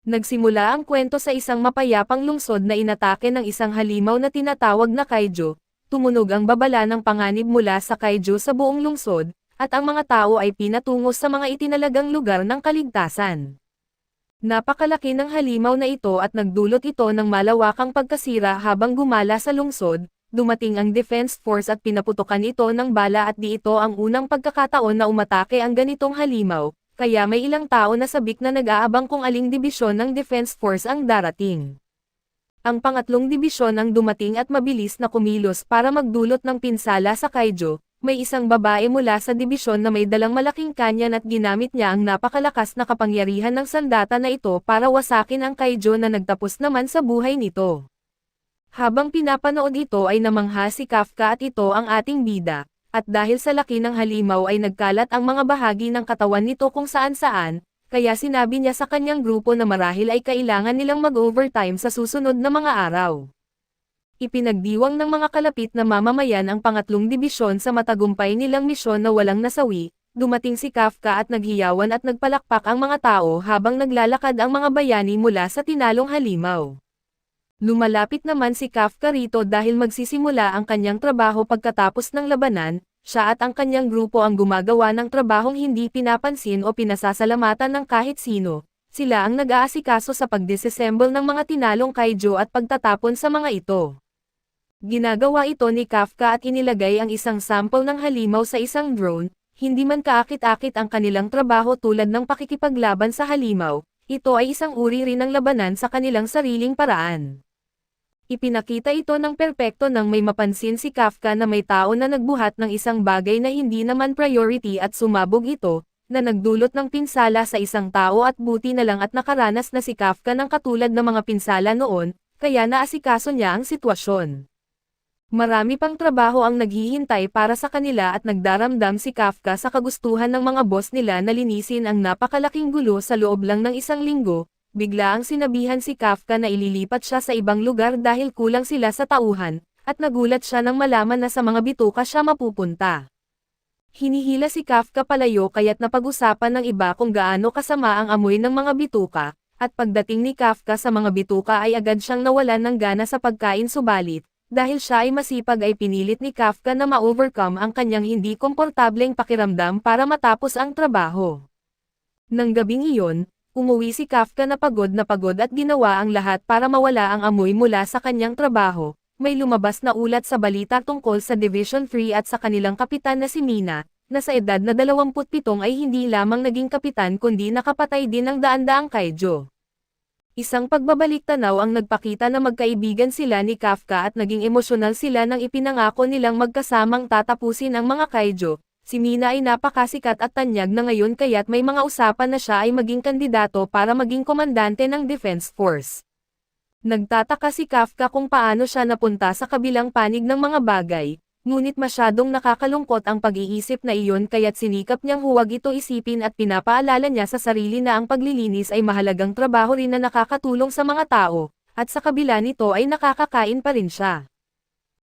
Nagsimula ang kwento sa isang mapayapang lungsod na inatake ng isang halimaw na tinatawag na kaiju. Tumunog ang babala ng panganib mula sa kaiju sa buong lungsod, at ang mga tao ay pinatungo sa mga itinalagang lugar ng kaligtasan. Napakalaki ng halimaw na ito at nagdulot ito ng malawakang pagkasira habang gumala sa lungsod. Dumating ang Defense Force at pinaputukan ito ng bala at di ito ang unang pagkakataon na umatake ang ganitong halimaw. Kaya may ilang tao na sabik na nag-aabang kung aling dibisyon ng Defense Force ang darating. Ang pangatlong dibisyon ang dumating at mabilis na kumilos para magdulot ng pinsala sa kaiju. May isang babae mula sa dibisyon na may dalang malaking kanyan at ginamit niya ang napakalakas na kapangyarihan ng sandata na ito para wasakin ang kaiju na nagtapos naman sa buhay nito. Habang pinapanood ito ay namangha si Kafka at ito ang ating bida. At dahil sa laki ng halimaw ay nagkalat ang mga bahagi ng katawan nito kung saan-saan, kaya sinabi niya sa kanyang grupo na marahil ay kailangan nilang mag-overtime sa susunod na mga araw. Ipinagdiwang ng mga kalapit na mamamayan ang pangatlong dibisyon sa matagumpay nilang misyon na walang nasawi. Dumating si Kafka at naghiyawan at nagpalakpak ang mga tao habang naglalakad ang mga bayani mula sa tinalong halimaw. Lumalapit naman si Kafka rito dahil magsisimula ang kanyang trabaho pagkatapos ng labanan. Siya at ang kanyang grupo ang gumagawa ng trabahong hindi pinapansin o pinasasalamatan ng kahit sino. Sila ang nag-aasikaso sa pag-disassemble ng mga tinalong kaiju at pagtatapon sa mga ito. Ginagawa ito ni Kafka at inilagay ang isang sample ng halimaw sa isang drone. Hindi man kaakit-akit ang kanilang trabaho tulad ng pakikipaglaban sa halimaw. Ito ay isang uri rin ng labanan sa kanilang sariling paraan. Ipinakita ito ng perpekto nang may mapansin si Kafka na may tao na nagbuhat ng isang bagay na hindi naman priority at sumabog ito, na nagdulot ng pinsala sa isang tao at buti na lang at nakaranas na si Kafka ng katulad ng mga pinsala noon, kaya naasikaso niya ang sitwasyon. Marami pang trabaho ang naghihintay para sa kanila at nagdaramdam si Kafka sa kagustuhan ng mga boss nila na linisin ang napakalaking gulo sa loob lang ng isang linggo. Bigla ang sinabihan si Kafka na ililipat siya sa ibang lugar dahil kulang sila sa tauhan, at nagulat siya nang malaman na sa mga bituka siya mapupunta. Hinihila si Kafka palayo kaya't napag-usapan ng iba kung gaano kasama ang amoy ng mga bituka, at pagdating ni Kafka sa mga bituka ay agad siyang nawalan ng gana sa pagkain subalit, dahil siya ay masipag ay pinilit ni Kafka na ma-overcome ang kanyang hindi komportableng pakiramdam para matapos ang trabaho. Nang gabing iyon, umuwi si Kafka na pagod at ginawa ang lahat para mawala ang amoy mula sa kanyang trabaho. May lumabas na ulat sa balita tungkol sa Division 3 at sa kanilang kapitan na si Mina, na sa edad na 27 ay hindi lamang naging kapitan kundi nakapatay din ng daan-daang kaiju. Isang pagbabalik-tanaw ang nagpakita na magkaibigan sila ni Kafka at naging emosyonal sila nang ipinangako nilang magkasamang tatapusin ang mga kaiju. Si Mina ay napakasikat at tanyag na ngayon kaya't may mga usapan na siya ay maging kandidato para maging komandante ng Defense Force. Nagtataka si Kafka kung paano siya napunta sa kabilang panig ng mga bagay, ngunit masyadong nakakalungkot ang pag-iisip na iyon kaya't sinikap niyang huwag ito isipin at pinapaalala niya sa sarili na ang paglilinis ay mahalagang trabaho rin na nakakatulong sa mga tao, at sa kabila nito ay nakakakain pa rin siya.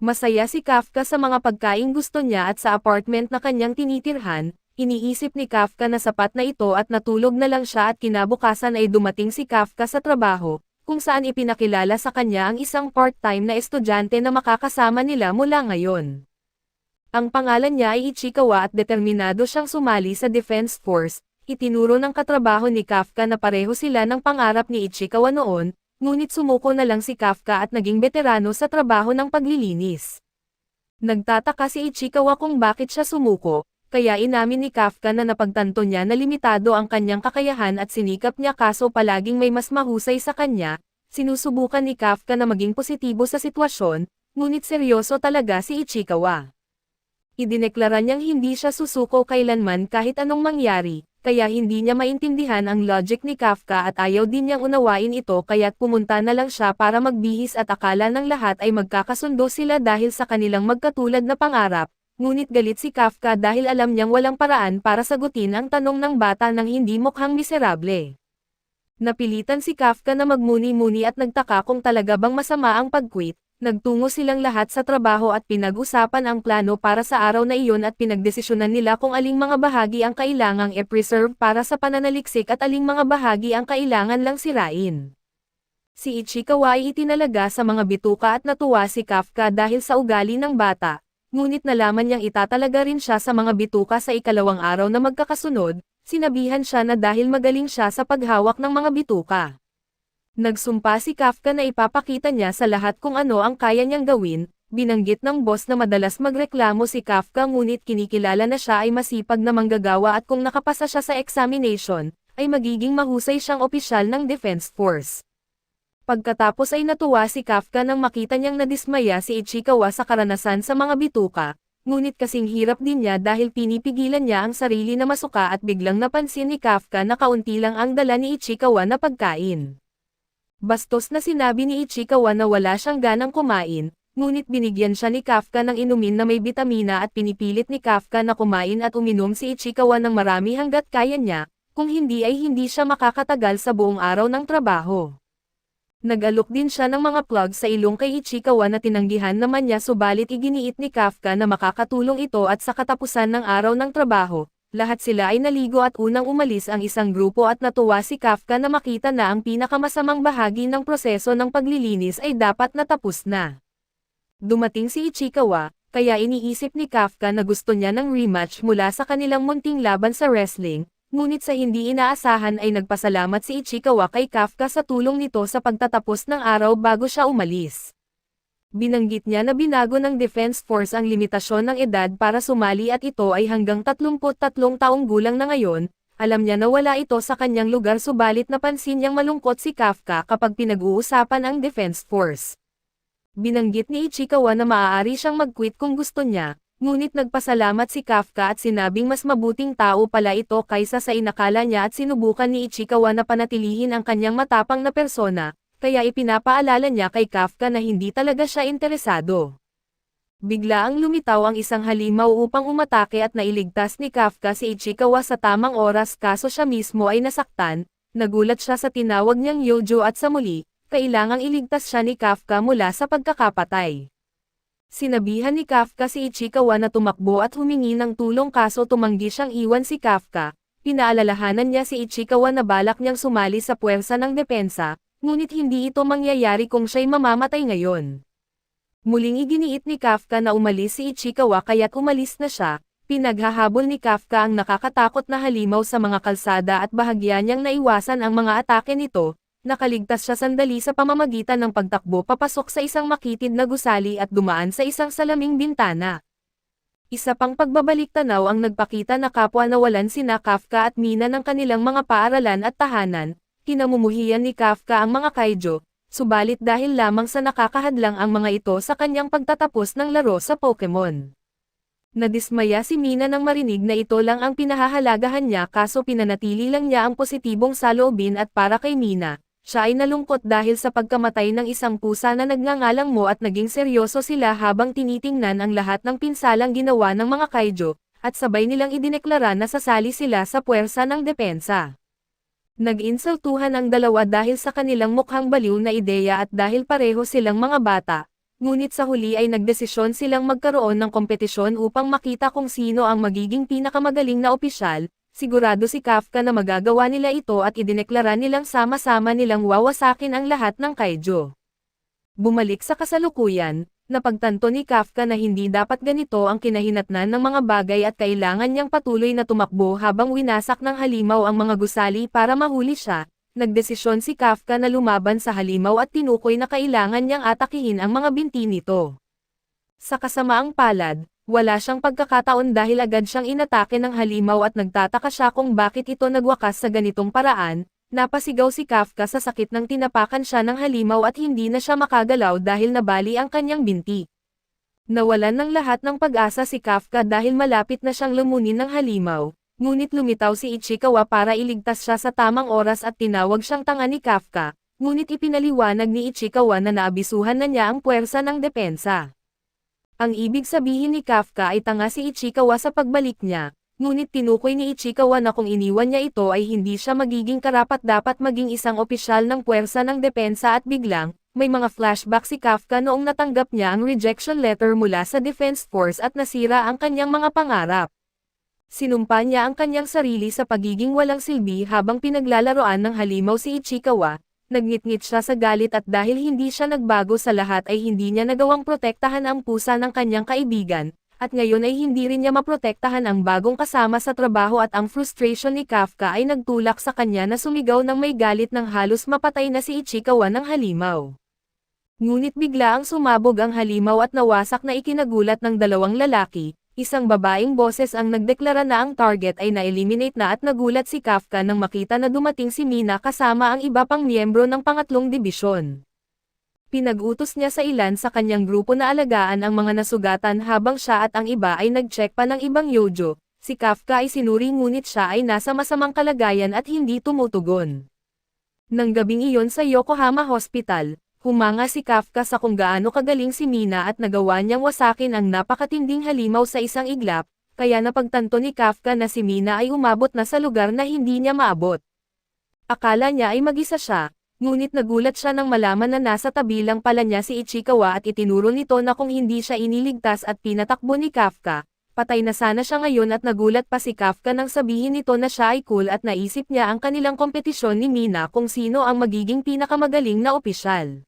Masaya si Kafka sa mga pagkaing gusto niya at sa apartment na kanyang tinitirhan. Iniisip ni Kafka na sapat na ito at natulog na lang siya at kinabukasan ay dumating si Kafka sa trabaho, kung saan ipinakilala sa kanya ang isang part-time na estudyante na makakasama nila mula ngayon. Ang pangalan niya ay Ichikawa at determinado siyang sumali sa Defense Force. Itinuro ng katrabaho ni Kafka na pareho sila ng pangarap ni Ichikawa noon, ngunit sumuko na lang si Kafka at naging veterano sa trabaho ng paglilinis. Nagtataka si Ichikawa kung bakit siya sumuko, kaya inamin ni Kafka na napagtanto niya na limitado ang kanyang kakayahan at sinikap niya kaso palaging may mas mahusay sa kanya. Sinusubukan ni Kafka na maging positibo sa sitwasyon, ngunit seryoso talaga si Ichikawa. Idineklara niyang hindi siya susuko kailanman kahit anong mangyari, kaya hindi niya maintindihan ang logic ni Kafka at ayaw din niyang unawain ito kaya't pumunta na lang siya para magbihis at akala ng lahat ay magkakasundo sila dahil sa kanilang magkatulad na pangarap, ngunit galit si Kafka dahil alam niyang walang paraan para sagutin ang tanong ng bata nang hindi mukhang miserable. Napilitan si Kafka na magmuni-muni at nagtaka kung talaga bang masama ang pag-quit. Nagtungo silang lahat sa trabaho at pinag-usapan ang plano para sa araw na iyon at pinagdesisyonan nila kung aling mga bahagi ang kailangang i-preserve para sa pananaliksik at aling mga bahagi ang kailangan lang sirain. Si Ichikawa ay itinalaga sa mga bituka at natuwa si Kafka dahil sa ugali ng bata, ngunit nalaman niyang itatalaga rin siya sa mga bituka sa ikalawang araw na magkakasunod, sinabihan siya na dahil magaling siya sa paghawak ng mga bituka. Nagsumpa si Kafka na ipapakita niya sa lahat kung ano ang kaya niyang gawin, binanggit ng boss na madalas magreklamo si Kafka ngunit kinikilala na siya ay masipag na manggagawa at kung nakapasa siya sa examination, ay magiging mahusay siyang opisyal ng Defense Force. Pagkatapos ay natuwa si Kafka nang makita niyang nadismaya si Ichikawa sa karanasan sa mga bituka, ngunit kasing hirap din niya dahil pinipigilan niya ang sarili na masuka at biglang napansin ni Kafka na kaunti lang ang dala ni Ichikawa na pagkain. Bastos na sinabi ni Ichikawa na wala siyang ganang kumain, ngunit binigyan siya ni Kafka ng inumin na may bitamina at pinipilit ni Kafka na kumain at uminom si Ichikawa ng marami hanggat kaya niya, kung hindi ay hindi siya makakatagal sa buong araw ng trabaho. Nag-alok din siya ng mga plug sa ilong kay Ichikawa na tinanggihan naman niya subalit iginiit ni Kafka na makakatulong ito at sa katapusan ng araw ng trabaho. Lahat sila ay naligo at unang umalis ang isang grupo at natuwa si Kafka na makita na ang pinakamasamang bahagi ng proseso ng paglilinis ay dapat natapos na. Dumating si Ichikawa, kaya iniisip ni Kafka na gusto niya ng rematch mula sa kanilang munting laban sa wrestling, ngunit sa hindi inaasahan ay nagpasalamat si Ichikawa kay Kafka sa tulong nito sa pagtatapos ng araw bago siya umalis. Binanggit niya na binago ng Defense Force ang limitasyon ng edad para sumali at ito ay hanggang 33 taong gulang na ngayon. Alam niya na wala ito sa kanyang lugar subalit napansin niyang malungkot si Kafka kapag pinag-uusapan ang Defense Force. Binanggit ni Ichikawa na maaari siyang mag-quit kung gusto niya, ngunit nagpasalamat si Kafka at sinabing mas mabuting tao pala ito kaysa sa inakala niya at sinubukan ni Ichikawa na panatilihin ang kanyang matapang na persona. Kaya ipinapaalala niya kay Kafka na hindi talaga siya interesado. Bigla ang lumitaw ang isang halimaw upang umatake at nailigtas ni Kafka si Ichikawa sa tamang oras kaso siya mismo ay nasaktan, nagulat siya sa tinawag niyang Yojo at sa muli, kailangang iligtas siya ni Kafka mula sa pagkakapatay. Sinabihan ni Kafka si Ichikawa na tumakbo at humingi ng tulong kaso tumanggi siyang iwan si Kafka, pinaalalahanan niya si Ichikawa na balak niyang sumali sa puwersa ng depensa, ngunit hindi ito mangyayari kung siya'y mamamatay ngayon. Muling iginiit ni Kafka na umalis si Ichikawa kaya't umalis na siya, pinaghahabol ni Kafka ang nakakatakot na halimaw sa mga kalsada at bahagya niyang naiwasan ang mga atake nito, nakaligtas siya sandali sa pamamagitan ng pagtakbo papasok sa isang makitid na gusali at dumaan sa isang salaming bintana. Isa pang pagbabalik-tanaw ang nagpakita na kapwa nawalan sina Kafka at Mina ng kanilang mga paaralan at tahanan. Kinamumuhian ni Kafka ang mga kaijo, subalit dahil lamang sa nakakahadlang ang mga ito sa kanyang pagtatapos ng laro sa Pokemon. Nadismaya si Mina nang marinig na ito lang ang pinahahalagahan niya kaso pinanatili lang niya ang positibong saloobin at para kay Mina, siya ay nalungkot dahil sa pagkamatay ng isang pusa na nagngangalang Mo at naging seryoso sila habang tinitingnan ang lahat ng pinsalang ginawa ng mga kaijo, at sabay nilang idineklara na sasali sila sa puwersa ng depensa. Nag-insultuhan ang dalawa dahil sa kanilang mukhang baliw na ideya at dahil pareho silang mga bata, ngunit sa huli ay nagdesisyon silang magkaroon ng kompetisyon upang makita kung sino ang magiging pinakamagaling na opisyal. Sigurado si Kafka na magagawa nila ito at idineklara nilang sama-sama nilang wawasakin ang lahat ng kaijo. Bumalik sa kasalukuyan, napagtanto ni Kafka na hindi dapat ganito ang kinahinatnan ng mga bagay at kailangan niyang patuloy na tumakbo habang winasak ng halimaw ang mga gusali para mahuli siya. Nagdesisyon si Kafka na lumaban sa halimaw at tinukoy na kailangan niyang atakihin ang mga binti nito. Sa kasamaang palad, wala siyang pagkakataon dahil agad siyang inatake ng halimaw at nagtataka siya kung bakit ito nagwakas sa ganitong paraan. Napasigaw si Kafka sa sakit nang tinapakan siya ng halimaw at hindi na siya makagalaw dahil nabali ang kanyang binti. Nawalan ng lahat ng pag-asa si Kafka dahil malapit na siyang lumunin ng halimaw, ngunit lumitaw si Ichikawa para iligtas siya sa tamang oras at tinawag siyang tanga ni Kafka, ngunit ipinaliwanag ni Ichikawa na naabisuhan na niya ang puwersa ng depensa. Ang ibig sabihin ni Kafka ay tanga si Ichikawa sa pagbalik niya, ngunit tinukoy ni Ichikawa na kung iniwan niya ito ay hindi siya magiging karapat-dapat maging isang opisyal ng puwersa ng depensa at biglang, may mga flashback si Kafka noong natanggap niya ang rejection letter mula sa Defense Force at nasira ang kanyang mga pangarap. Sinumpa niya ang kanyang sarili sa pagiging walang silbi habang pinaglalaroan ng halimaw si Ichikawa, nagngit-ngit siya sa galit at dahil hindi siya nagbago sa lahat ay hindi niya nagawang protektahan ang pusa ng kanyang kaibigan, at ngayon ay hindi rin niya maprotektahan ang bagong kasama sa trabaho at ang frustration ni Kafka ay nagtulak sa kanya na sumigaw ng may galit ng halos mapatay na si Ichikawa ng halimaw. Ngunit bigla ang sumabog ang halimaw at nawasak na ikinagulat ng dalawang lalaki, isang babaeng boses ang nagdeklara na ang target ay na-eliminate na at nagulat si Kafka nang makita na dumating si Mina kasama ang iba pang miyembro ng pangatlong dibisyon. Pinag-utos niya sa ilan sa kanyang grupo na alagaan ang mga nasugatan habang siya at ang iba ay nag-check pa ng ibang yojo. Si Kafka ay sinuri ngunit siya ay nasa masamang kalagayan at hindi tumutugon. Nang gabing iyon sa Yokohama Hospital, humanga si Kafka sa kung gaano kagaling si Mina at nagawa niyang wasakin ang napakatinding halimaw sa isang iglap, kaya napagtanto ni Kafka na si Mina ay umabot na sa lugar na hindi niya maabot. Akala niya ay mag-isa siya. Ngunit nagulat siya nang malaman na nasa tabi lang pala niya si Ichikawa at itinuro nito na kung hindi siya iniligtas at pinatakbo ni Kafka, patay na sana siya ngayon at nagulat pa si Kafka nang sabihin nito na siya ay cool at naisip niya ang kanilang kompetisyon ni Mina kung sino ang magiging pinakamagaling na opisyal.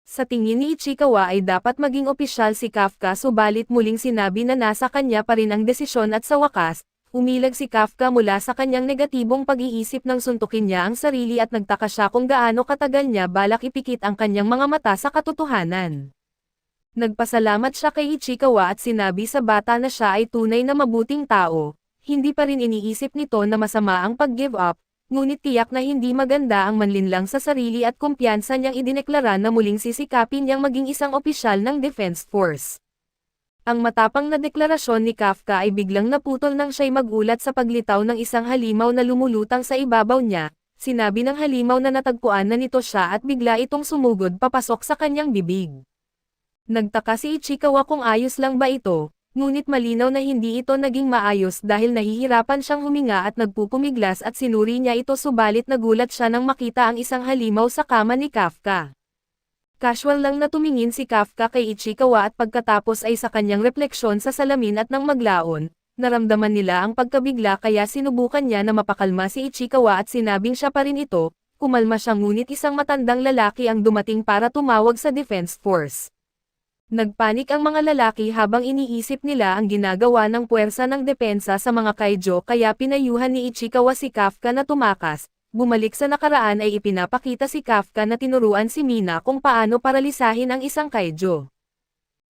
Sa tingin ni Ichikawa ay dapat maging opisyal si Kafka subalit muling sinabi na nasa kanya pa rin ang desisyon at sa wakas, umilag si Kafka mula sa kanyang negatibong pag-iisip nang suntukin niya ang sarili at nagtaka siya kung gaano katagal niya balak ipikit ang kanyang mga mata sa katotohanan. Nagpasalamat siya kay Ichikawa at sinabi sa bata na siya ay tunay na mabuting tao, hindi pa rin iniisip nito na masama ang pag-give up, ngunit tiyak na hindi maganda ang manlinlang sa sarili at kumpiyansa niyang idineklara na muling sisikapin niyang maging isang opisyal ng Defense Force. Ang matapang na deklarasyon ni Kafka ay biglang naputol nang siya'y magulat sa paglitaw ng isang halimaw na lumulutang sa ibabaw niya, sinabi ng halimaw na natagpuan na nito siya at bigla itong sumugod papasok sa kanyang bibig. Nagtaka si Ichikawa kung ayos lang ba ito, ngunit malinaw na hindi ito naging maayos dahil nahihirapan siyang huminga at nagpupumiglas at sinuri niya ito subalit nagulat siya nang makita ang isang halimaw sa kama ni Kafka. Casual lang na tumingin si Kafka kay Ichikawa at pagkatapos ay sa kanyang refleksyon sa salamin at nang maglaon, naramdaman nila ang pagkabigla kaya sinubukan niya na mapakalma si Ichikawa at sinabing siya pa rin ito, kumalma siya ngunit isang matandang lalaki ang dumating para tumawag sa Defense Force. Nagpanik ang mga lalaki habang iniisip nila ang ginagawa ng puwersa ng depensa sa mga kaijo kaya pinayuhan ni Ichikawa si Kafka na tumakas. Bumalik sa nakaraan ay ipinapakita si Kafka na tinuruan si Mina kung paano paralisahin ang isang kaijo.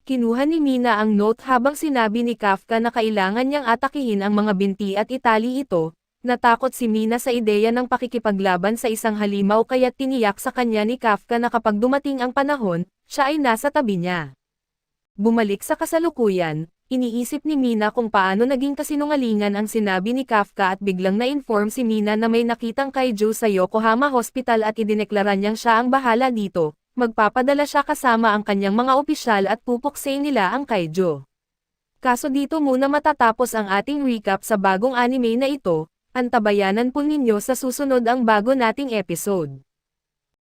Kinuha ni Mina ang note habang sinabi ni Kafka na kailangan niyang atakihin ang mga binti at itali ito. Natakot si Mina sa ideya ng pakikipaglaban sa isang halimaw kaya tiniyak sa kanya ni Kafka na kapag dumating ang panahon, siya ay nasa tabi niya. Bumalik sa kasalukuyan, iniisip ni Mina kung paano naging kasinungalingan ang sinabi ni Kafka at biglang na-inform si Mina na may nakitang kaiju sa Yokohama Hospital at idineklara niyang siya ang bahala dito, magpapadala siya kasama ang kanyang mga opisyal at pupuksain nila ang kaiju. Kaso dito muna matatapos ang ating recap sa bagong anime na ito, antabayanan po ninyo sa susunod ang bago nating episode.